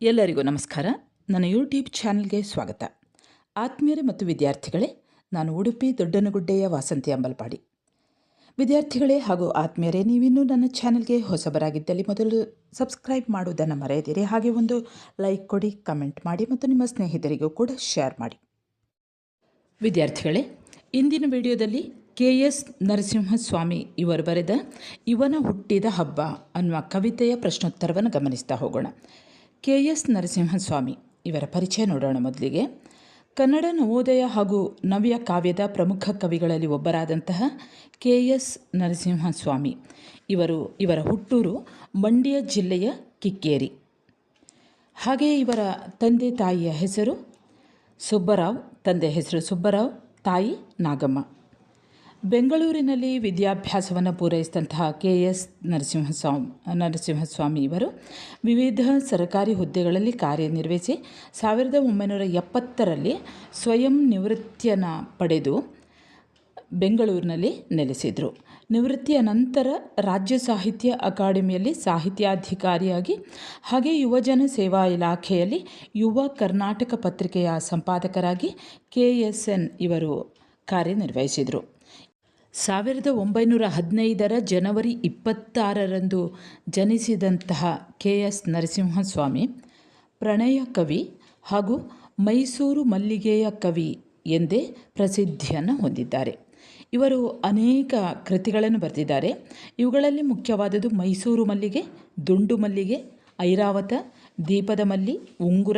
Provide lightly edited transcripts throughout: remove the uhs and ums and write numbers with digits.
ಎಲ್ಲರಿಗೂ ನಮಸ್ಕಾರ. ನನ್ನ ಯೂಟ್ಯೂಬ್ ಚಾನಲ್ಗೆ ಸ್ವಾಗತ. ಆತ್ಮೀಯರೇ ಮತ್ತು ವಿದ್ಯಾರ್ಥಿಗಳೇ, ನಾನು ಉಡುಪಿ ದೊಡ್ಡನಗುಡ್ಡೆಯ ವಾಸಂತಿ ಅಂಬಲ್ಪಾಡಿ. ವಿದ್ಯಾರ್ಥಿಗಳೇ ಹಾಗೂ ಆತ್ಮೀಯರೇ, ನೀವಿನ್ನೂ ನನ್ನ ಚಾನಲ್ಗೆ ಹೊಸಬರಾಗಿದ್ದಲ್ಲಿ ಮೊದಲು ಸಬ್ಸ್ಕ್ರೈಬ್ ಮಾಡುವುದನ್ನು ಮರೆಯದಿರಿ. ಹಾಗೆ ಒಂದು ಲೈಕ್ ಕೊಡಿ, ಕಮೆಂಟ್ ಮಾಡಿ ಮತ್ತು ನಿಮ್ಮ ಸ್ನೇಹಿತರಿಗೂ ಕೂಡ ಶೇರ್ ಮಾಡಿ. ವಿದ್ಯಾರ್ಥಿಗಳೇ, ಇಂದಿನ ವಿಡಿಯೋದಲ್ಲಿ KS ನರಸಿಂಹಸ್ವಾಮಿ ಇವರು ಬರೆದ ಇವನ ಹುಟ್ಟಿದ ಹಬ್ಬ ಅನ್ನುವ ಕವಿತೆಯ ಪ್ರಶ್ನೋತ್ತರವನ್ನು ಗಮನಿಸ್ತಾ ಹೋಗೋಣ. KS ನರಸಿಂಹಸ್ವಾಮಿ ಇವರ ಪರಿಚಯ ನೋಡೋಣ. ಮೊದಲಿಗೆ ಕನ್ನಡ ನವೋದಯ ಹಾಗೂ ನವ್ಯ ಕಾವ್ಯದ ಪ್ರಮುಖ ಕವಿಗಳಲ್ಲಿ ಒಬ್ಬರಾದಂತಹ KS ನರಸಿಂಹಸ್ವಾಮಿ ಇವರ ಹುಟ್ಟೂರು ಮಂಡ್ಯ ಜಿಲ್ಲೆಯ ಕಿಕ್ಕೇರಿ. ಹಾಗೆಯೇ ಇವರ ತಂದೆ ತಾಯಿಯ ಹೆಸರು ಸುಬ್ಬರಾವ್, ತಂದೆ ಹೆಸರು ಸುಬ್ಬರಾವ್, ತಾಯಿ ನಾಗಮ್ಮ. ಬೆಂಗಳೂರಿನಲ್ಲಿ ವಿದ್ಯಾಭ್ಯಾಸವನ್ನು ಪೂರೈಸಿದಂತಹ KS ನರಸಿಂಹಸ್ವಾಮಿ ಇವರು ವಿವಿಧ ಸರ್ಕಾರಿ ಹುದ್ದೆಗಳಲ್ಲಿ ಕಾರ್ಯನಿರ್ವಹಿಸಿ 1970ರಲ್ಲಿ ಸ್ವಯಂ ನಿವೃತ್ತಿಯನ್ನು ಪಡೆದು ಬೆಂಗಳೂರಿನಲ್ಲಿ ನೆಲೆಸಿದರು. ನಿವೃತ್ತಿಯ ನಂತರ ರಾಜ್ಯ ಸಾಹಿತ್ಯ ಅಕಾಡೆಮಿಯಲ್ಲಿ ಸಾಹಿತ್ಯಾಧಿಕಾರಿಯಾಗಿ ಹಾಗೆ ಯುವಜನ ಸೇವಾ ಇಲಾಖೆಯಲ್ಲಿ ಯುವ ಕರ್ನಾಟಕ ಪತ್ರಿಕೆಯ ಸಂಪಾದಕರಾಗಿ KSN ಇವರು ಕಾರ್ಯನಿರ್ವಹಿಸಿದರು. 1915 ಜನವರಿ 26ರಂದು ಜನಿಸಿದಂತಹ KS ನರಸಿಂಹಸ್ವಾಮಿ ಪ್ರಣಯ ಕವಿ ಹಾಗೂ ಮೈಸೂರು ಮಲ್ಲಿಗೆಯ ಕವಿ ಎಂದೇ ಪ್ರಸಿದ್ಧಿಯನ್ನು ಹೊಂದಿದ್ದಾರೆ. ಇವರು ಅನೇಕ ಕೃತಿಗಳನ್ನು ಬರೆದಿದ್ದಾರೆ. ಇವುಗಳಲ್ಲಿ ಮುಖ್ಯವಾದದ್ದು ಮೈಸೂರು ಮಲ್ಲಿಗೆ, ದುಂಡು ಮಲ್ಲಿಗೆ, ಐರಾವತ, ದೀಪದ ಮಲ್ಲಿ, ಉಂಗುರ,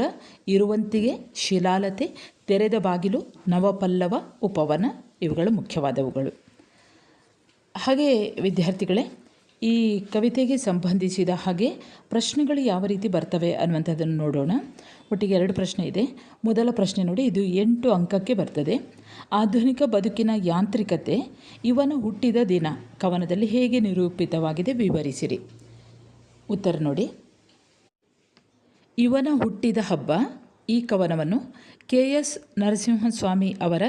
ಇರುವಂತಿಗೆ, ಶಿಲಾಲತೆ, ತೆರೆದ ಬಾಗಿಲು, ನವಪಲ್ಲವ, ಉಪವನ ಇವುಗಳು ಮುಖ್ಯವಾದವುಗಳು. ಹಾಗೆ ವಿದ್ಯಾರ್ಥಿಗಳೇ, ಈ ಕವಿತೆಗೆ ಸಂಬಂಧಿಸಿದ ಹಾಗೆ ಪ್ರಶ್ನೆಗಳು ಯಾವ ರೀತಿ ಬರ್ತವೆ ಅನ್ನುವಂಥದ್ದನ್ನು ನೋಡೋಣ. ಒಟ್ಟಿಗೆ 2 ಪ್ರಶ್ನೆ ಇದೆ. ಮೊದಲ ಪ್ರಶ್ನೆ ನೋಡಿ, ಇದು 8 ಅಂಕಕ್ಕೆ ಬರ್ತದೆ. ಆಧುನಿಕ ಬದುಕಿನ ಯಾಂತ್ರಿಕತೆ ಇವನ ಹುಟ್ಟಿದ ದಿನ ಕವನದಲ್ಲಿ ಹೇಗೆ ನಿರೂಪಿತವಾಗಿದೆ ವಿವರಿಸಿರಿ. ಉತ್ತರ ನೋಡಿ. ಇವನ ಹುಟ್ಟಿದ ಹಬ್ಬ ಈ ಕವನವನ್ನು KS ನರಸಿಂಹಸ್ವಾಮಿ ಅವರ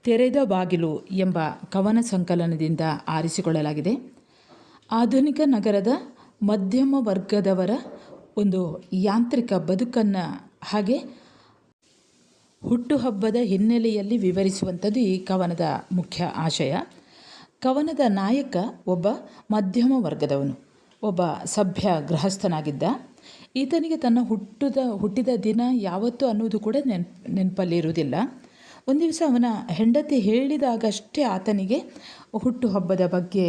ತೆರೆದ ಬಾಗಿಲು ಎಂಬ ಕವನ ಸಂಕಲನದಿಂದ ಆರಿಸಿಕೊಳ್ಳಲಾಗಿದೆ. ಆಧುನಿಕ ನಗರದ ಮಧ್ಯಮ ವರ್ಗದವರ ಒಂದು ಯಾಂತ್ರಿಕ ಬದುಕನ್ನು ಹಾಗೆ ಹುಟ್ಟುಹಬ್ಬದ ಹಿನ್ನೆಲೆಯಲ್ಲಿ ವಿವರಿಸುವಂಥದ್ದು ಈ ಕವನದ ಮುಖ್ಯ ಆಶಯ. ಕವನದ ನಾಯಕ ಒಬ್ಬ ಮಧ್ಯಮ ವರ್ಗದವನು, ಒಬ್ಬ ಸಭ್ಯ ಗೃಹಸ್ಥನಾಗಿದ್ದ. ಈತನಿಗೆ ತನ್ನ ಹುಟ್ಟಿದ ದಿನ ಯಾವತ್ತು ಅನ್ನೋದು ಕೂಡ ನೆನಪಲ್ಲಿರುವುದಿಲ್ಲ. ಒಂದು ದಿವಸ ಅವನ ಹೆಂಡತಿ ಹೇಳಿದಾಗಷ್ಟೇ ಆತನಿಗೆ ಹುಟ್ಟುಹಬ್ಬದ ಬಗ್ಗೆ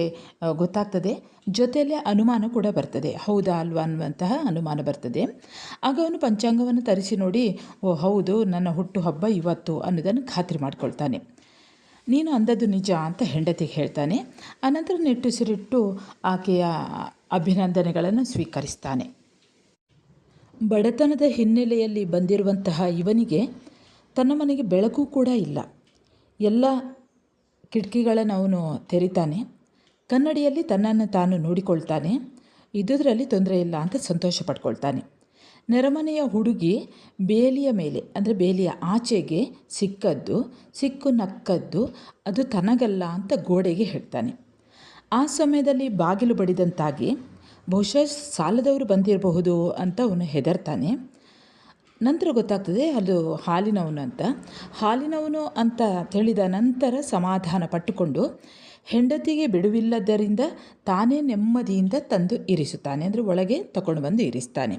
ಗೊತ್ತಾಗ್ತದೆ. ಜೊತೆಯಲ್ಲೇ ಅನುಮಾನ ಕೂಡ ಬರ್ತದೆ, ಹೌದಾ ಅಲ್ವಾ ಅನ್ನುವಂತಹ ಅನುಮಾನ ಬರ್ತದೆ. ಆಗ ಅವನು ಪಂಚಾಂಗವನ್ನು ತರಿಸಿ ನೋಡಿ, ಓ ಹೌದು, ನನ್ನ ಹುಟ್ಟುಹಬ್ಬ ಇವತ್ತು ಅನ್ನೋದನ್ನು ಖಾತ್ರಿ ಮಾಡಿಕೊಳ್ತಾನೆ. ನೀನು ಅಂದದ್ದು ನಿಜ ಅಂತ ಹೆಂಡತಿಗೆ ಹೇಳ್ತಾನೆ. ಆನಂತರ ನಿಟ್ಟುಸಿರಿಟ್ಟು ಆಕೆಯ ಅಭಿನಂದನೆಗಳನ್ನು ಸ್ವೀಕರಿಸ್ತಾನೆ. ಬಡತನದ ಹಿನ್ನೆಲೆಯಲ್ಲಿ ಬಂದಿರುವಂತಹ ಇವನಿಗೆ ತನ್ನ ಮನೆಗೆ ಬೆಳಕು ಕೂಡ ಇಲ್ಲ. ಎಲ್ಲ ಕಿಟಕಿಗಳನ್ನು ಅವನು ತೆರಿತಾನೆ. ಕನ್ನಡಿಯಲ್ಲಿ ತನ್ನನ್ನು ತಾನು ನೋಡಿಕೊಳ್ತಾನೆ. ಇದ್ದುದರಲ್ಲಿ ತೊಂದರೆ ಇಲ್ಲ ಅಂತ ಸಂತೋಷ ಪಡ್ಕೊಳ್ತಾನೆ. ನೆರೆಮನೆಯ ಹುಡುಗಿ ಬೇಲಿಯ ಮೇಲೆ ಅಂದರೆ ಬೇಲಿಯ ಆಚೆಗೆ ಸಿಕ್ಕು ನಕ್ಕದ್ದು ಅದು ತನಗಲ್ಲ ಅಂತ ಗೋಡೆಗೆ ಹೇಳ್ತಾನೆ. ಆ ಸಮಯದಲ್ಲಿ ಬಾಗಿಲು ಬಡಿದಂತಾಗಿ ಬಹುಶಃ ಸಾಲದವರು ಬಂದಿರಬಹುದು ಅಂತ ಅವನು ಹೆದರ್ತಾನೆ. ನಂತರ ಗೊತ್ತಾಗ್ತದೆ ಅದು ಹಾಲಿನವನು ಅಂತ ತಿಳಿದ ನಂತರ ಸಮಾಧಾನ ಪಟ್ಟುಕೊಂಡು ಹೆಂಡತಿಗೆ ಬಿಡುವಿಲ್ಲದರಿಂದ ತಾನೇ ನೆಮ್ಮದಿಯಿಂದ ತಂದು ಇರಿಸುತ್ತಾನೆ. ಅಂದರೆ ಒಳಗೆ ತಗೊಂಡು ಬಂದು ಇರಿಸ್ತಾನೆ.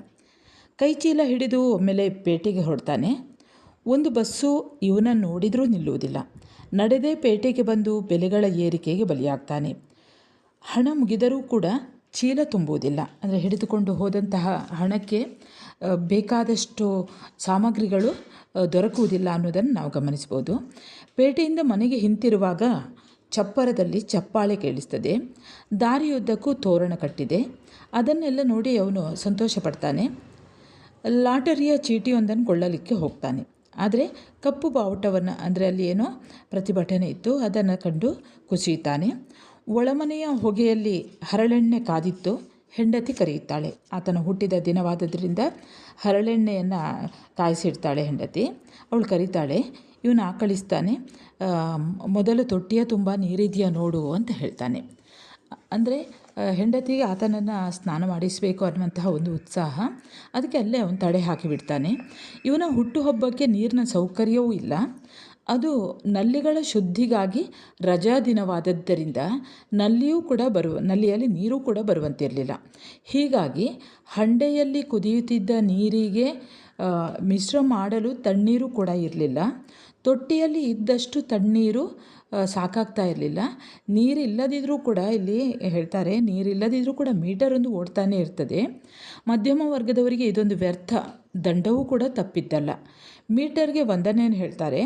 ಕೈಚೀಲ ಹಿಡಿದು ಒಮ್ಮೆಲೆ ಪೇಟೆಗೆ ಹೊರಡ್ತಾನೆ. ಒಂದು ಬಸ್ಸು ಇವನನ್ನು ನೋಡಿದರೂ ನಿಲ್ಲುವುದಿಲ್ಲ. ನಡೆದೇ ಪೇಟೆಗೆ ಬಂದು ಬೆಲೆಗಳ ಏರಿಕೆಗೆ ಬಲಿಯಾಗ್ತಾನೆ. ಹಣ ಮುಗಿದರೂ ಕೂಡ ಚೀಲ ತುಂಬುವುದಿಲ್ಲ. ಅಂದರೆ ಹಿಡಿದುಕೊಂಡು ಹೋದಂತಹ ಹಣಕ್ಕೆ ಬೇಕಾದಷ್ಟು ಸಾಮಗ್ರಿಗಳು ದೊರಕುವುದಿಲ್ಲ ಅನ್ನೋದನ್ನು ನಾವು ಗಮನಿಸ್ಬೋದು. ಪೇಟೆಯಿಂದ ಮನೆಗೆ ಹಿಂತಿರುವಾಗ ಚಪ್ಪರದಲ್ಲಿ ಚಪ್ಪಾಳೆ ಕೇಳಿಸ್ತದೆ. ದಾರಿಯುದ್ದಕ್ಕೂ ತೋರಣ ಕಟ್ಟಿದೆ. ಅದನ್ನೆಲ್ಲ ನೋಡಿ ಅವನು ಸಂತೋಷ ಪಡ್ತಾನೆ. ಲಾಟರಿಯ ಚೀಟಿಯೊಂದನ್ನು ಕೊಳ್ಳಲಿಕ್ಕೆ ಹೋಗ್ತಾನೆ. ಆದರೆ ಕಪ್ಪು ಬಾವುಟವನ್ನು, ಅಂದರೆ ಅಲ್ಲಿ ಏನೋ ಪ್ರತಿಭಟನೆ ಇತ್ತು, ಅದನ್ನು ಕಂಡು ಕುಸಿಯುತ್ತಾನೆ. ಒಳಮನೆಯ ಹೊಗೆಯಲ್ಲಿ ಹರಳೆಣ್ಣೆ ಕಾದಿತ್ತು. ಹೆಂಡತಿ ಕರೆಯುತ್ತಾಳೆ. ಆತನ ಹುಟ್ಟಿದ ದಿನವಾದ್ದರಿಂದ ಹರಳೆಣ್ಣೆಯನ್ನು ಕಾಯಿಸಿಡ್ತಾಳೆ ಹೆಂಡತಿ. ಅವಳು ಕರೀತಾಳೆ. ಇವನು ಆಕಳಿಸ್ತಾನೆ. ಮೊದಲು ತೊಟ್ಟಿಯ ತುಂಬ ನೀರಿದೆಯಾ ನೋಡು ಅಂತ ಹೇಳ್ತಾನೆ. ಅಂದರೆ ಹೆಂಡತಿಗೆ ಆತನನ್ನು ಸ್ನಾನ ಮಾಡಿಸಬೇಕು ಅನ್ನುವಂತಹ ಒಂದು ಉತ್ಸಾಹ, ಅದಕ್ಕೆ ಅಲ್ಲೇ ಅವನು ತಡೆ ಹಾಕಿಬಿಡ್ತಾನೆ. ಇವನ ಹುಟ್ಟುಹಬ್ಬಕ್ಕೆ ನೀರಿನ ಸೌಕರ್ಯವೂ ಇಲ್ಲ. ಅದು ನಲ್ಲಿಗಳ ಶುದ್ಧಿಗಾಗಿ ರಜಾ ದಿನವಾದದ್ದರಿಂದ ನಲ್ಲಿಯಲ್ಲಿ ನೀರು ಕೂಡ ಬರುವಂತಿರಲಿಲ್ಲ. ಹೀಗಾಗಿ ಹಂಡೆಯಲ್ಲಿ ಕುದಿಯುತ್ತಿದ್ದ ನೀರಿಗೆ ಮಿಶ್ರ ಮಾಡಲು ತಣ್ಣೀರು ಕೂಡ ಇರಲಿಲ್ಲ. ತೊಟ್ಟಿಯಲ್ಲಿ ಇದ್ದಷ್ಟು ತಣ್ಣೀರು ಸಾಕಾಗ್ತಾ ಇರಲಿಲ್ಲ. ನೀರಿಲ್ಲದಿದ್ದರೂ ಕೂಡ ಇಲ್ಲಿ ಹೇಳ್ತಾರೆ, ನೀರಿಲ್ಲದಿದ್ದರೂ ಕೂಡ ಮೀಟರೊಂದು ಓಡ್ತಾನೆ ಇರ್ತದೆ. ಮಧ್ಯಮ ವರ್ಗದವರಿಗೆ ಇದೊಂದು ವ್ಯರ್ಥ ದಂಡವೂ ಕೂಡ ತಪ್ಪಿದ್ದಲ್ಲ. ಮೀಟರ್ಗೆ ವಂದನೆಯನ್ನು ಹೇಳ್ತಾರೆ,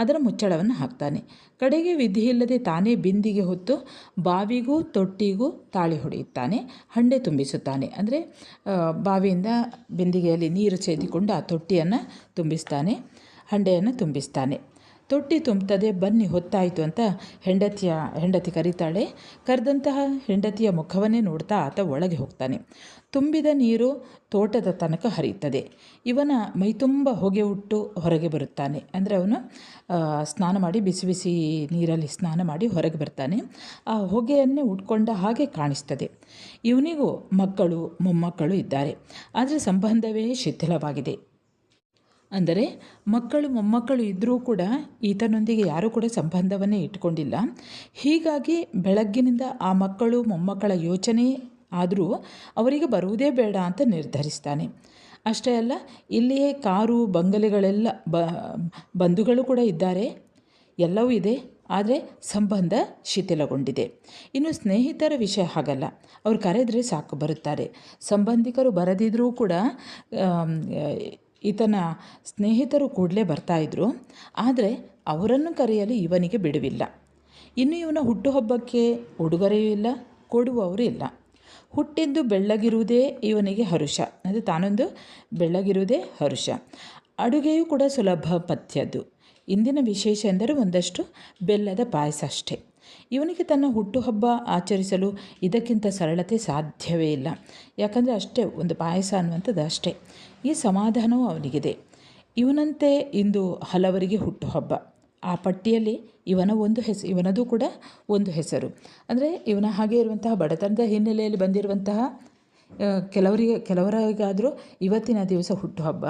ಅದರ ಮುಚ್ಚಳವನ್ನು ಹಾಕ್ತಾನೆ. ಕಡೆಗೆ ವಿಧಿಯಿಲ್ಲದೆ ತಾನೇ ಬಿಂದಿಗೆ ಹೊತ್ತು ಬಾವಿಗೂ ತೊಟ್ಟಿಗೂ ತಾಳಿ ಹೊಡೆಯುತ್ತಾನೆ, ಹಂಡೆ ತುಂಬಿಸುತ್ತಾನೆ. ಅಂದರೆ ಬಾವಿಯಿಂದ ಬಿಂದಿಗೆಯಲ್ಲಿ ನೀರು ಸೇದಿಕೊಂಡು ಆ ತೊಟ್ಟಿಯನ್ನು ತುಂಬಿಸ್ತಾನೆ, ಹಂಡೆಯನ್ನು ತುಂಬಿಸ್ತಾನೆ. ತೊಟ್ಟಿ ತುಂಬುತ್ತದೆ, ಬನ್ನಿ ಹೊತ್ತಾಯಿತು ಅಂತ ಹೆಂಡತಿ ಕರೀತಾಳೆ. ಕರೆದಂತಹ ಹೆಂಡತಿಯ ಮುಖವನ್ನೇ ನೋಡ್ತಾ ಆತ ಒಳಗೆ ಹೋಗ್ತಾನೆ. ತುಂಬಿದ ನೀರು ತೋಟದ ತನಕ ಹರಿಯುತ್ತದೆ. ಇವನ ಮೈತುಂಬ ಹೊಗೆ ಉಟ್ಟು ಹೊರಗೆ ಬರುತ್ತಾನೆ. ಅಂದರೆ ಅವನು ಸ್ನಾನ ಮಾಡಿ ಬಿಸಿ ಬಿಸಿ ನೀರಲ್ಲಿ ಸ್ನಾನ ಮಾಡಿ ಹೊರಗೆ ಬರ್ತಾನೆ. ಆ ಹೊಗೆಯನ್ನೇ ಉಟ್ಕೊಂಡ ಹಾಗೆ ಕಾಣಿಸ್ತದೆ. ಇವನಿಗೂ ಮಕ್ಕಳು ಮೊಮ್ಮಕ್ಕಳು ಇದ್ದಾರೆ, ಆದರೆ ಸಂಬಂಧವೇ ಶಿಥಿಲವಾಗಿದೆ. ಅಂದರೆ ಮಕ್ಕಳು ಮೊಮ್ಮಕ್ಕಳು ಇದ್ದರೂ ಕೂಡ ಈತನೊಂದಿಗೆ ಯಾರೂ ಕೂಡ ಸಂಬಂಧವನ್ನೇ ಇಟ್ಕೊಂಡಿಲ್ಲ. ಹೀಗಾಗಿ ಬೆಳಗ್ಗಿನಿಂದ ಆ ಮಕ್ಕಳು ಮೊಮ್ಮಕ್ಕಳ ಯೋಚನೆ ಆದರೂ ಅವರಿಗೆ ಬರುವುದೇ ಬೇಡ ಅಂತ ನಿರ್ಧರಿಸ್ತಾನೆ. ಅಷ್ಟೇ ಅಲ್ಲ, ಇಲ್ಲಿಯೇ ಕಾರು ಬಂಗಲೆಗಳೆಲ್ಲ ಬಂಧುಗಳು ಕೂಡ ಇದ್ದಾರೆ, ಎಲ್ಲವೂ ಇದೆ, ಆದರೆ ಸಂಬಂಧ ಶಿಥಿಲಗೊಂಡಿದೆ. ಇನ್ನು ಸ್ನೇಹಿತರ ವಿಷಯ ಹಾಗಲ್ಲ, ಅವ್ರು ಕರೆದರೆ ಸಾಕು ಬರುತ್ತಾರೆ. ಸಂಬಂಧಿಕರು ಬರದಿದ್ದರೂ ಕೂಡ ಈತನ ಸ್ನೇಹಿತರು ಕೂಡಲೇ ಬರ್ತಾಯಿದ್ರು, ಆದರೆ ಅವರನ್ನು ಕರೆಯಲು ಇವನಿಗೆ ಬಿಡುವಿಲ್ಲ. ಇನ್ನು ಇವನ ಹುಟ್ಟುಹಬ್ಬಕ್ಕೆ ಉಡುಗೊರೆಯೂ ಇಲ್ಲ, ಕೊಡುವವರು ಇಲ್ಲ. ಹುಟ್ಟಿದ್ದು ಬೆಳ್ಳಗಿರುವುದೇ ಇವನಿಗೆ ಹರುಷ, ಅಂದರೆ ತಾನೊಂದು ಬೆಳ್ಳಗಿರುವುದೇ ಹರುಷ. ಅಡುಗೆಯೂ ಕೂಡ ಸುಲಭ ಪಥ್ಯದ್ದು. ಇಂದಿನ ವಿಶೇಷ ಎಂದರೆ ಒಂದಷ್ಟು ಬೆಲ್ಲದ ಪಾಯಸ ಅಷ್ಟೇ. ಇವನಿಗೆ ತನ್ನ ಹುಟ್ಟುಹಬ್ಬ ಆಚರಿಸಲು ಇದಕ್ಕಿಂತ ಸರಳತೆ ಸಾಧ್ಯವೇ ಇಲ್ಲ. ಯಾಕಂದರೆ ಅಷ್ಟೇ, ಒಂದು ಪಾಯಸ ಅನ್ನುವಂಥದ್ದು ಅಷ್ಟೇ. ಈ ಸಮಾಧಾನವೂ ಅವನಿಗಿದೆ. ಇವನಂತೆ ಇಂದು ಹಲವರಿಗೆ ಹುಟ್ಟುಹಬ್ಬ. ಆ ಪಟ್ಟಿಯಲ್ಲಿ ಇವನದು ಕೂಡ ಒಂದು ಹೆಸರು. ಅಂದರೆ ಇವನ ಹಾಗೆ ಇರುವಂತಹ ಬಡತನದ ಹಿನ್ನೆಲೆಯಲ್ಲಿ ಬಂದಿರುವಂತಹ ಕೆಲವರಿಗಾದರೂ ಇವತ್ತಿನ ದಿವಸ ಹುಟ್ಟುಹಬ್ಬ.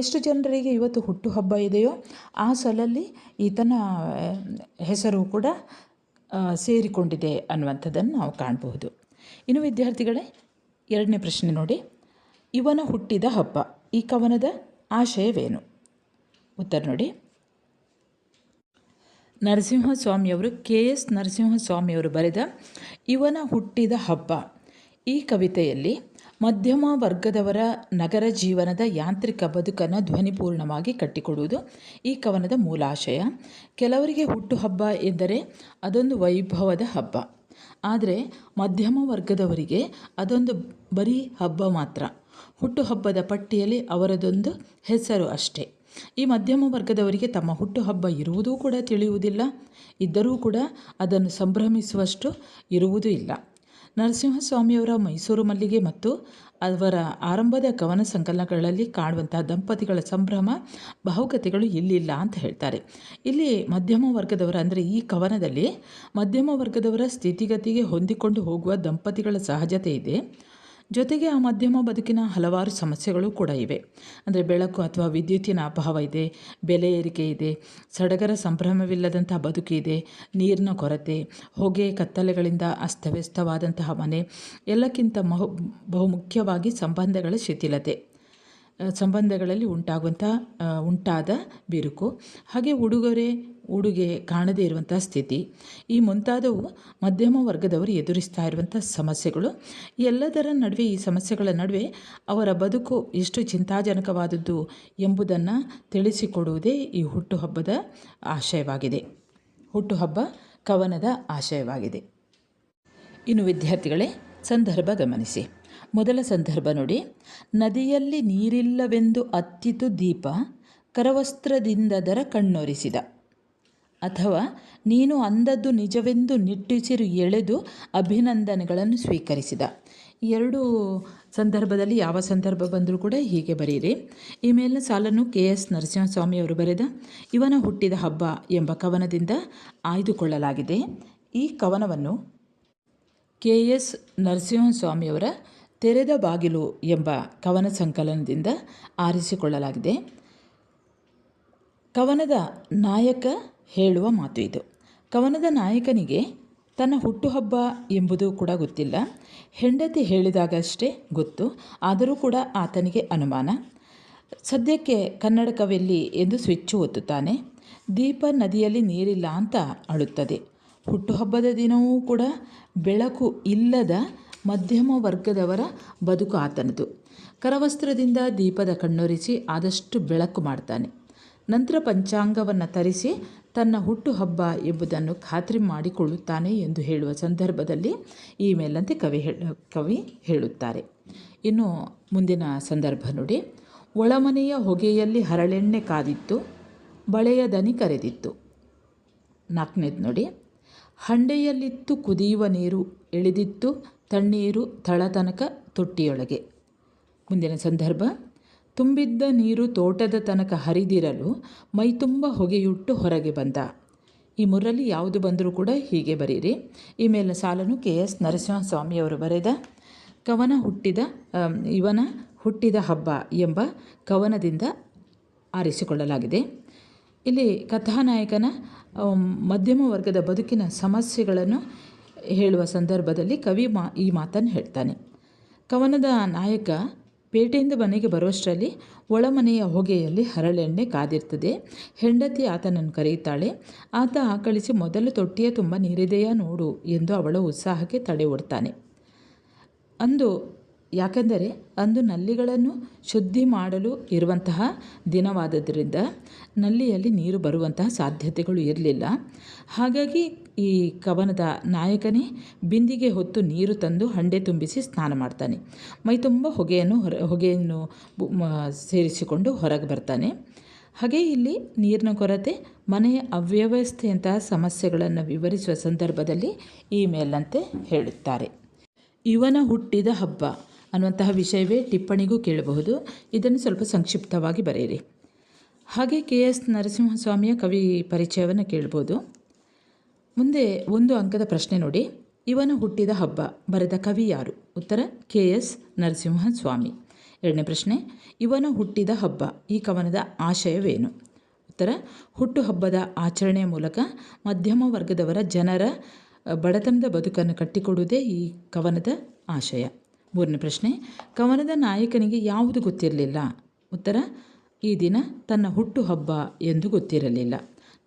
ಎಷ್ಟು ಜನರಿಗೆ ಇವತ್ತು ಹುಟ್ಟುಹಬ್ಬ ಇದೆಯೋ ಆ ಸಾಲಲ್ಲಿ ಈತನ ಹೆಸರು ಕೂಡ ಸೇರಿಕೊಂಡಿದೆ ಅನ್ನುವಂಥದ್ದನ್ನು ನಾವು ಕಾಣಬಹುದು. ಇನ್ನು ವಿದ್ಯಾರ್ಥಿಗಳೇ, 2ನೇ ಪ್ರಶ್ನೆ ನೋಡಿ. ಇವನ ಹುಟ್ಟಿದ ಹಬ್ಬ, ಈ ಕವನದ ಆಶಯವೇನು? ಉತ್ತರ ನೋಡಿ. ನರಸಿಂಹಸ್ವಾಮಿಯವರು KS ನರಸಿಂಹಸ್ವಾಮಿಯವರು ಬರೆದ ಇವನ ಹುಟ್ಟಿದ ಹಬ್ಬ ಈ ಕವಿತೆಯಲ್ಲಿ ಮಧ್ಯಮ ವರ್ಗದವರ ನಗರ ಜೀವನದ ಯಾಂತ್ರಿಕ ಬದುಕನ್ನು ಧ್ವನಿಪೂರ್ಣವಾಗಿ ಕಟ್ಟಿಕೊಡುವುದು ಈ ಕವನದ ಮೂಲಾಶಯ. ಕೆಲವರಿಗೆ ಹುಟ್ಟುಹಬ್ಬ ಎಂದರೆ ಅದೊಂದು ವೈಭವದ ಹಬ್ಬ, ಆದರೆ ಮಧ್ಯಮ ವರ್ಗದವರಿಗೆ ಅದೊಂದು ಬರೀ ಹಬ್ಬ ಮಾತ್ರ. ಹುಟ್ಟುಹಬ್ಬದ ಪಟ್ಟಿಯಲ್ಲಿ ಅವರದೊಂದು ಹೆಸರು ಅಷ್ಟೇ. ಈ ಮಧ್ಯಮ ವರ್ಗದವರಿಗೆ ತಮ್ಮ ಹುಟ್ಟುಹಬ್ಬ ಇರುವುದೂ ಕೂಡ ತಿಳಿಯುವುದಿಲ್ಲ, ಇದ್ದರೂ ಕೂಡ ಅದನ್ನು ಸಂಭ್ರಮಿಸುವಷ್ಟು ಇರುವುದೂ ಇಲ್ಲ. ನರಸಿಂಹಸ್ವಾಮಿಯವರ ಮೈಸೂರು ಮಲ್ಲಿಗೆ ಮತ್ತು ಅವರ ಆರಂಭದ ಕವನ ಸಂಕಲನಗಳಲ್ಲಿ ಕಾಣುವಂತಹ ದಂಪತಿಗಳ ಸಂಭ್ರಮ ಭಾವುಕತೆಗಳು ಇಲ್ಲಿಲ್ಲ ಅಂತ ಹೇಳ್ತಾರೆ. ಇಲ್ಲಿ ಮಧ್ಯಮ ವರ್ಗದವರ, ಅಂದರೆ ಈ ಕವನದಲ್ಲಿ ಮಧ್ಯಮ ವರ್ಗದವರ ಸ್ಥಿತಿಗತಿಗೆ ಹೊಂದಿಕೊಂಡು ಹೋಗುವ ದಂಪತಿಗಳ ಸಹಜತೆ ಇದೆ. ಜೊತೆಗೆ ಆ ಮಧ್ಯಮ ಬದುಕಿನ ಹಲವಾರು ಸಮಸ್ಯೆಗಳು ಕೂಡ ಇವೆ. ಅಂದರೆ ಬೆಳಕು ಅಥವಾ ವಿದ್ಯುತ್ತಿನ ಅಭಾವ ಇದೆ, ಬೆಲೆ ಏರಿಕೆ ಇದೆ, ಸಡಗರ ಸಂಭ್ರಮವಿಲ್ಲದಂತಹ ಬದುಕು ಇದೆ, ನೀರಿನ ಕೊರತೆ, ಹೊಗೆ ಕತ್ತಲೆಗಳಿಂದ ಅಸ್ತವ್ಯಸ್ತವಾದಂತಹ ಮನೆ, ಎಲ್ಲಕ್ಕಿಂತ ಬಹುಮುಖ್ಯವಾಗಿ ಸಂಬಂಧಗಳ ಶಿಥಿಲತೆ, ಸಂಬಂಧಗಳಲ್ಲಿ ಉಂಟಾದ ಬಿರುಕು, ಹಾಗೆ ಉಡುಗೆ ಕಾಣದೇ ಇರುವಂಥ ಸ್ಥಿತಿ, ಈ ಮುಂತಾದವು ಮಧ್ಯಮ ವರ್ಗದವರು ಎದುರಿಸ್ತಾ ಇರುವಂಥ ಸಮಸ್ಯೆಗಳು. ಎಲ್ಲದರ ನಡುವೆ, ಈ ಸಮಸ್ಯೆಗಳ ನಡುವೆ ಅವರ ಬದುಕು ಎಷ್ಟು ಚಿಂತಾಜನಕವಾದದ್ದು ಎಂಬುದನ್ನು ತಿಳಿಸಿಕೊಡುವುದೇ ಈ ಹುಟ್ಟುಹಬ್ಬದ ಆಶಯವಾಗಿದೆ. ಹುಟ್ಟುಹಬ್ಬ ಕವನದ ಆಶಯವಾಗಿದೆ. ಇನ್ನು ವಿದ್ಯಾರ್ಥಿಗಳೇ, ಸಂದರ್ಭ ಗಮನಿಸಿ. ಮೊದಲ ಸಂದರ್ಭ ನೋಡಿ. ನದಿಯಲ್ಲಿ ನೀರಿಲ್ಲವೆಂದು ಅತ್ತಿತು ದೀಪ, ಕರವಸ್ತ್ರದಿಂದದರ ಕಣ್ಣೊರೆಸಿದ. ಅಥವಾ ನೀನು ಅಂದದ್ದು ನಿಜವೆಂದು ನಿಟ್ಟುಸಿರು ಎಳೆದು ಅಭಿನಂದನೆಗಳನ್ನು ಸ್ವೀಕರಿಸಿದ. ಈ ಎರಡು ಸಂದರ್ಭದಲ್ಲಿ ಯಾವ ಸಂದರ್ಭ ಬಂದರೂ ಕೂಡ ಹೀಗೆ ಬರೆಯಿರಿ. ಈ ಮೇಲಿನ ಸಾಲನ್ನು KS ನರಸಿಂಹಸ್ವಾಮಿಯವರು ಬರೆದ ಇವನ ಹುಟ್ಟಿದ ಹಬ್ಬ ಎಂಬ ಕವನದಿಂದ ಆಯ್ದುಕೊಳ್ಳಲಾಗಿದೆ. ಈ ಕವನವನ್ನು KS ನರಸಿಂಹಸ್ವಾಮಿಯವರ ತೆರೆದ ಬಾಗಿಲು ಎಂಬ ಕವನ ಸಂಕಲನದಿಂದ ಆರಿಸಿಕೊಳ್ಳಲಾಗಿದೆ. ಕವನದ ನಾಯಕ ಹೇಳುವ ಮಾತು ಇದು. ಕವನದ ನಾಯಕನಿಗೆ ತನ್ನ ಹುಟ್ಟುಹಬ್ಬ ಎಂಬುದು ಕೂಡ ಗೊತ್ತಿಲ್ಲ. ಹೆಂಡತಿ ಹೇಳಿದಾಗಷ್ಟೇ ಗೊತ್ತು. ಆದರೂ ಕೂಡ ಆತನಿಗೆ ಅನುಮಾನ. ಸದ್ಯಕ್ಕೆ ಕನ್ನಡ ಕವೆಲ್ಲಿ ಎಂದು ಸ್ವಿಚ್ಚು ಒತ್ತುತ್ತಾನೆ. ದೀಪ ನದಿಯಲ್ಲಿ ನೀರಿಲ್ಲ ಅಂತ ಅಳುತ್ತದೆ. ಹುಟ್ಟುಹಬ್ಬದ ದಿನವೂ ಕೂಡ ಬೆಳಕು ಇಲ್ಲದ ಮಧ್ಯಮ ವರ್ಗದವರ ಬದುಕು ಆತನದು. ಕರವಸ್ತ್ರದಿಂದ ದೀಪದ ಕಣ್ಣೊರೆಸಿ ಆದಷ್ಟು ಬೆಳಕು ಮಾಡ್ತಾನೆ. ನಂತರ ಪಂಚಾಂಗವನ್ನು ತರಿಸಿ ತನ್ನ ಹುಟ್ಟುಹಬ್ಬ ಎಂಬುದನ್ನು ಖಾತ್ರಿ ಮಾಡಿಕೊಳ್ಳುತ್ತಾನೆ ಎಂದು ಹೇಳುವ ಸಂದರ್ಭದಲ್ಲಿ ಈ ಮೇಲಂತೆ ಕವಿ ಹೇಳುತ್ತಾರೆ. ಇನ್ನು ಮುಂದಿನ ಸಂದರ್ಭ ನೋಡಿ. ಒಳಮನೆಯ ಹೊಗೆಯಲ್ಲಿ ಹರಳೆಣ್ಣೆ ಕಾದಿತ್ತು, ಬಳೆಯ ದನಿ ಕರೆದಿತ್ತು. 4ನೇದು ನೋಡಿ. ಹಂಡೆಯಲ್ಲಿತ್ತು ಕುದಿಯುವ ನೀರು, ಎಳೆದಿತ್ತು ತಣ್ಣೀರು ತಳತನಕ ತೊಟ್ಟಿಯೊಳಗೆ. ಮುಂದಿನ ಸಂದರ್ಭ. ತುಂಬಿದ್ದ ನೀರು ತೋಟದ ತನಕ ಹರಿದಿರಲು ಮೈತುಂಬ ಹೊಗೆಯುಟ್ಟು ಹೊರಗೆ ಬಂದ. ಈ ಮೂರಲ್ಲಿ ಯಾವುದು ಬಂದರೂ ಕೂಡ ಹೀಗೆ ಬರೀರಿ. ಈ ಮೇಲಿನ ಸಾಲನ್ನು KS ನರಸಿಂಹಸ್ವಾಮಿಯವರು ಬರೆದ ಇವನ ಹುಟ್ಟಿದ ಹಬ್ಬ ಎಂಬ ಕವನದಿಂದ ಆರಿಸಿಕೊಳ್ಳಲಾಗಿದೆ. ಇಲ್ಲಿ ಕಥಾನಾಯಕನ ಮಧ್ಯಮ ವರ್ಗದ ಬದುಕಿನ ಸಮಸ್ಯೆಗಳನ್ನು ಹೇಳುವ ಸಂದರ್ಭದಲ್ಲಿ ಕವಿ ಈ ಮಾತನ್ನು ಹೇಳ್ತಾನೆ. ಕವನದ ನಾಯಕ ಪೇಟೆಯಿಂದ ಮನೆಗೆ ಬರುವಷ್ಟರಲ್ಲಿ ಒಳಮನೆಯ ಹೊಗೆಯಲ್ಲಿ ಹರಳೆಣ್ಣೆ ಕಾದಿರ್ತದೆ. ಹೆಂಡತಿ ಆತನನ್ನು ಕರೆಯುತ್ತಾಳೆ. ಆತ ಆಕಳಿಸಿ ಮೊದಲು ತೊಟ್ಟಿಯ ತುಂಬ ನೀರಿದೆಯಾ ನೋಡು ಎಂದು ಅವಳ ಉತ್ಸಾಹಕ್ಕೆ ತಡೆ ಒಡ್ತಾನೆ. ಯಾಕೆಂದರೆ ಅಂದು ನಲ್ಲಿಗಳನ್ನು ಶುದ್ಧಿ ಮಾಡಲು ಇರುವಂತಹ ದಿನವಾದ್ದರಿಂದ ನಲ್ಲಿಯಲ್ಲಿ ನೀರು ಬರುವಂತಹ ಸಾಧ್ಯತೆಗಳು ಇರಲಿಲ್ಲ. ಹಾಗಾಗಿ ಈ ಕವನದ ನಾಯಕನೇ ಬಿಂದಿಗೆ ಹೊತ್ತು ನೀರು ತಂದು ಹಂಡೆ ತುಂಬಿಸಿ ಸ್ನಾನ ಮಾಡ್ತಾನೆ. ಮೈ ತುಂಬ ಹೊಗೆಯನ್ನು ಸೇರಿಸಿಕೊಂಡು ಹೊರಗೆ ಬರ್ತಾನೆ. ಹಾಗೆ ಇಲ್ಲಿ ನೀರಿನ ಕೊರತೆ, ಮನೆಯ ಅವ್ಯವಸ್ಥೆಯಂತಹ ಸಮಸ್ಯೆಗಳನ್ನು ವಿವರಿಸುವ ಸಂದರ್ಭದಲ್ಲಿ ಈ ಮೇಲಂತೆ ಹೇಳುತ್ತಾರೆ. ಇವನ ಹುಟ್ಟಿದ ಹಬ್ಬ ಅನ್ನುವಂತಹ ವಿಷಯವೇ ಟಿಪ್ಪಣಿಗೂ ಕೇಳಬಹುದು. ಇದನ್ನು ಸ್ವಲ್ಪ ಸಂಕ್ಷಿಪ್ತವಾಗಿ ಬರೆಯಿರಿ. ಹಾಗೆ KS ನರಸಿಂಹಸ್ವಾಮಿಯ ಕವಿ ಪರಿಚಯವನ್ನು ಕೇಳ್ಬೋದು. ಮುಂದೆ 1 ಅಂಕದ ಪ್ರಶ್ನೆ ನೋಡಿ. ಇವನ ಹುಟ್ಟಿದ ಹಬ್ಬ ಬರೆದ ಕವಿ ಯಾರು? ಉತ್ತರ KS ನರಸಿಂಹಸ್ವಾಮಿ. 2ನೇ ಪ್ರಶ್ನೆ. ಇವನ ಹುಟ್ಟಿದ ಹಬ್ಬ ಈ ಕವನದ ಆಶಯವೇನು? ಉತ್ತರ ಹುಟ್ಟುಹಬ್ಬದ ಆಚರಣೆಯ ಮೂಲಕ ಮಧ್ಯಮ ವರ್ಗದವರ ಜನರ ಬಡತನದ ಬದುಕನ್ನು ಕಟ್ಟಿಕೊಡುವುದೇ ಈ ಕವನದ ಆಶಯ. 3ನೇ ಪ್ರಶ್ನೆ. ಕವನದ ನಾಯಕನಿಗೆ ಯಾವುದು ಗೊತ್ತಿರಲಿಲ್ಲ? ಉತ್ತರ ಈ ದಿನ ತನ್ನ ಹುಟ್ಟುಹಬ್ಬ ಎಂದು ಗೊತ್ತಿರಲಿಲ್ಲ.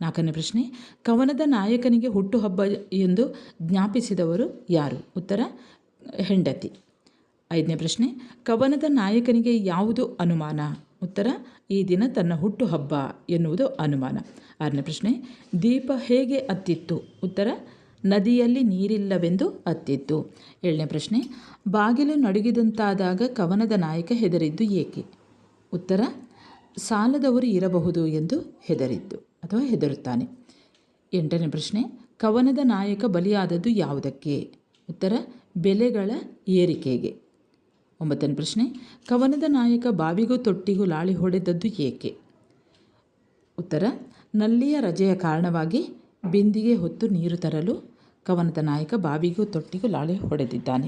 4ನೇ ಪ್ರಶ್ನೆ. ಕವನದ ನಾಯಕನಿಗೆ ಹುಟ್ಟುಹಬ್ಬ ಎಂದು ಜ್ಞಾಪಿಸಿದವರು ಯಾರು? ಉತ್ತರ ಹೆಂಡತಿ. 5ನೇ ಪ್ರಶ್ನೆ. ಕವನದ ನಾಯಕನಿಗೆ ಯಾವುದು ಅನುಮಾನ? ಉತ್ತರ ಈ ದಿನ ತನ್ನ ಹುಟ್ಟುಹಬ್ಬ ಎನ್ನುವುದು ಅನುಮಾನ. 6ನೇ ಪ್ರಶ್ನೆ. ದೀಪ ಹೇಗೆ ಹತ್ತಿತ್ತು? ಉತ್ತರ ನದಿಯಲ್ಲಿ ನೀರಿಲ್ಲವೆಂದು ಹತ್ತಿತ್ತು. 7ನೇ ಪ್ರಶ್ನೆ. ಬಾಗಿಲು ನಡುಗಿದಂತಾದಾಗ ಕವನದ ನಾಯಕ ಹೆದರಿದ್ದು ಏಕೆ? ಉತ್ತರ ಸಾಲದವರು ಇರಬಹುದು ಎಂದು ಹೆದರುತ್ತಾನೆ. 8ನೇ ಪ್ರಶ್ನೆ. ಕವನದ ನಾಯಕ ಬಲಿಯಾದದ್ದು ಯಾವುದಕ್ಕೆ? ಉತ್ತರ ಬೆಲೆಗಳ ಏರಿಕೆಗೆ. 9ನೇ ಪ್ರಶ್ನೆ. ಕವನದ ನಾಯಕ ಬಾವಿಗೂ ತೊಟ್ಟಿಗೂ ಲಾಳಿ ಹೊಡೆದದ್ದು ಏಕೆ? ಉತ್ತರ ನಲ್ಲಿಯ ರಜೆಯ ಕಾರಣವಾಗಿ ಬಿಂದಿಗೆ ಹೊತ್ತು ನೀರು ತರಲು ಕವನದ ನಾಯಕ ಬಾವಿಗೂ ತೊಟ್ಟಿಗೂ ಲಾಳಿ ಹೊಡೆದಿದ್ದಾನೆ.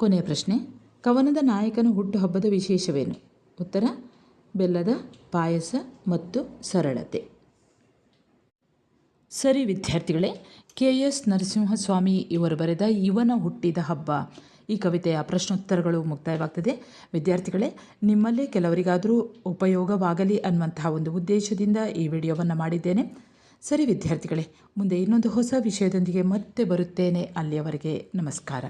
ಕೊನೆಯ ಪ್ರಶ್ನೆ. ಕವನದ ನಾಯಕನ ಹುಟ್ಟುಹಬ್ಬದ ವಿಶೇಷವೇನು? ಉತ್ತರ ಬೆಲ್ಲದ ಪಾಯಸ ಮತ್ತು ಸರಳತೆ. ಸರಿ ವಿದ್ಯಾರ್ಥಿಗಳೇ, KS ನರಸಿಂಹಸ್ವಾಮಿ ಇವರು ಬರೆದ ಇವನ ಹುಟ್ಟಿದ ಹಬ್ಬ ಈ ಕವಿತೆಯ ಪ್ರಶ್ನೋತ್ತರಗಳು ಮುಕ್ತಾಯವಾಗ್ತದೆ. ವಿದ್ಯಾರ್ಥಿಗಳೇ, ನಿಮ್ಮಲ್ಲೇ ಕೆಲವರಿಗಾದರೂ ಉಪಯೋಗವಾಗಲಿ ಅನ್ನುವಂತಹ ಒಂದು ಉದ್ದೇಶದಿಂದ ಈ ವಿಡಿಯೋವನ್ನು ಮಾಡಿದ್ದೇನೆ. ಸರಿ ವಿದ್ಯಾರ್ಥಿಗಳೇ, ಮುಂದೆ ಇನ್ನೊಂದು ಹೊಸ ವಿಷಯದೊಂದಿಗೆ ಮತ್ತೆ ಬರುತ್ತೇನೆ. ಅಲ್ಲಿಯವರೆಗೆ ನಮಸ್ಕಾರ.